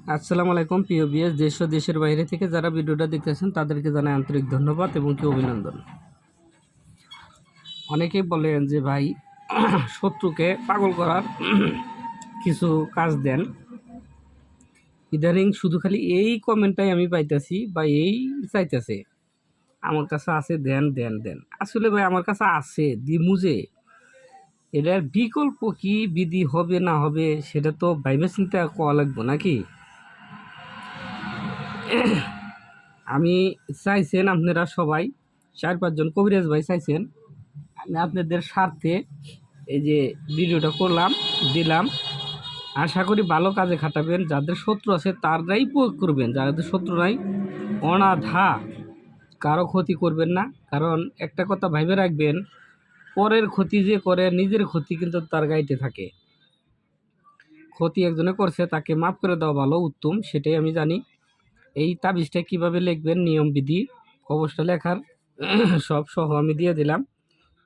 আসসালামু আলাইকুম প্রিয় ভিউয়ার্স, দেশ ও দেশের বাইরে থেকে যারা ভিডিওটা দেখতেছেন তাদেরকে জানাই আন্তরিক ধন্যবাদ এবং কি অভিনন্দন। অনেকেই বলেন যে ভাই শত্রুকে পাগল করার কিছু কাজ দেন। ইদানিং শুধু খালি এই কমেন্টটাই আমি পাইতেছি বা এই চাইতেছে আমার কাছে আছে, দেন দেন দেন। আসলে ভাই আমার কাছে আছে দিমুজে, এটার বিকল্প কি বিধি হবে না হবে সেটা তো ভাইবে চিন্তা করা লাগবে নাকি। আমি চাইছেন আপনারা সবাই 4-5 জন কবিরাজ ভাই চাইছেন, আমি আপনাদের স্বার্থে এই যে ভিডিওটা করলাম দিলাম। আশা করি ভালো কাজে খাটাবেন। যাদের শত্রু আছে তারাই প্রয়োগ করবেন, যাদের শত্রু নাই অনাধা কারো ক্ষতি করবেন না। কারণ একটা কথা ভাইবে রাখবেন, পরের ক্ষতি যে করে নিজের ক্ষতি কিন্তু তার গাইতে থাকে। ক্ষতি একজনে করছে তাকে মাফ করে দেওয়া ভালো, উত্তম, সেটাই আমি জানি। এই তাবিজটা কীভাবে লিখবেন, নিয়মবিধি, কবজটা লেখার সব সহ আমি দিয়ে দিলাম।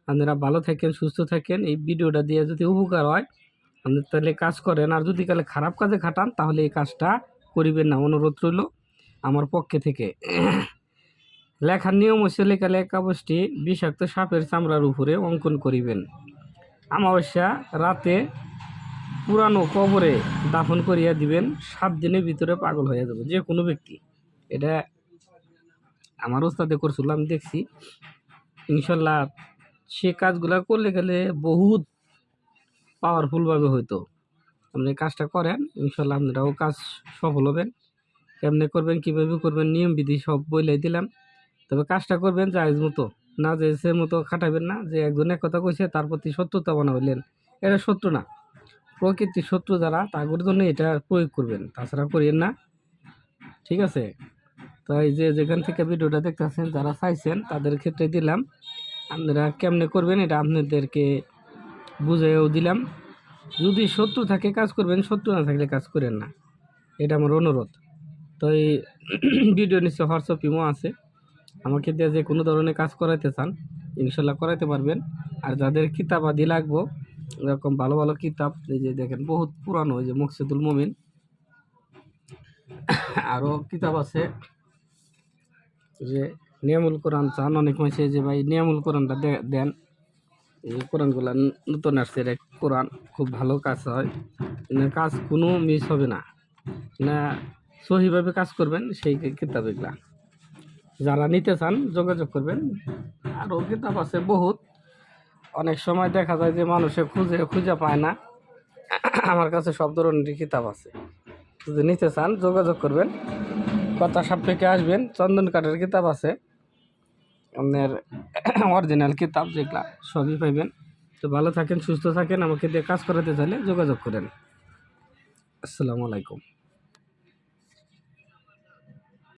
আপনারা ভালো থাকেন, সুস্থ থাকেন। এই ভিডিওটা দিয়ে যদি উপকার হয় আপনি তাহলে কাজ করেন, আর যদি কালে খারাপ কাজে খাটান তাহলে এই কাজটা করিবেন না, অনুরোধ রইল আমার পক্ষে থেকে। লেখার নিয়ম হচ্ছে লেখালে কাগজটি বিষাক্ত সাপের চামড়ার উপরে অঙ্কন করিবেন। অমাবস্যা রাতে পুরানো কবরে দাফন করিয়া দিবেন। 7 দিনের ভিতরে পাগল হয়ে যাবে যে কোনো ব্যক্তি। এটা আমার ওস্তাদে করছিল, আমি দেখছি। ইনশাল্লাহ সে কাজগুলো করলে গেলে বহুত পাওয়ারফুলভাবে হইতো। আপনি কাজটা করেন, ইনশাল্লাহ আপনারাও কাজ সফল হবেন। কেমনে করবেন, কীভাবে করবেন, নিয়ম বিধি সব বইলাই দিলাম। তবে কাজটা করবেন জায়েজ মতো, না জায়েজের মতো খাটাবেন না। যে একজন এক কথা কইছে তার প্রতি শত্রুতা বানাইলেন, এটা শত্রু না। প্রকৃতির শত্রু যারা তাদের জন্য এটা প্রয়োগ করবেন, তাছাড়া করিয়েন না, ঠিক আছে। তাই যে যেখান থেকে ভিডিওটা দেখতেছেন যারা চাইছেন তাদের ক্ষেত্রে দিলাম। আপনারা কেমনে করবেন এটা আপনাদেরকে বুঝাইও দিলাম। যদি শত্রু থাকে কাজ করবেন, শত্রু না থাকলে কাজ করেন না, এটা আমার অনুরোধ। তো এই ভিডিও নিশ্চয় হোয়াটসঅ্যাপ ইমো আছে, আমাকে দিয়ে যে কোনো ধরনের কাজ করাইতে চান ইনশাল্লাহ করাইতে পারবেন। আর যাদের কিতাব আদি লাগবো, এরকম ভালো ভালো কিতাব, এই যে দেখেন বহুত পুরানো, ওই যে মকসুদুল মুমিন, আরও কিতাব আছে। যে নিয়ামুল কোরআন চান অনেক মাসে, যে ভাই নিয়ামুল কোরআনটা দেন। এই কোরআনগুলো নতুন আসছে, এক কোরআন খুব ভালো কাজ হয়, কাজ কোনো মিস হবে না, না সহিভাবে কাজ করবেন সেই কিতাব এগুলা। যারা নিতে চান যোগাযোগ করবেন। আরও কিতাব আছে বহুত। অনেক সময় দেখা যায় যে মানুষে খুঁজে পায় না, আমার কাছে সব ধরনের কিতাব আছে। যদি নিতে চান যোগাযোগ করবেন, কথা সাপেক্ষে আসবেন। চন্দন কাঠের কিতাব আছে, আপনার অরিজিনাল কিতাব যেগুলা সবই পাইবেন। তো ভালো থাকেন, সুস্থ থাকেন। আমাকে দিয়ে কাজ করাতে চাইলে যোগাযোগ করেন। আসসালামু আলাইকুম।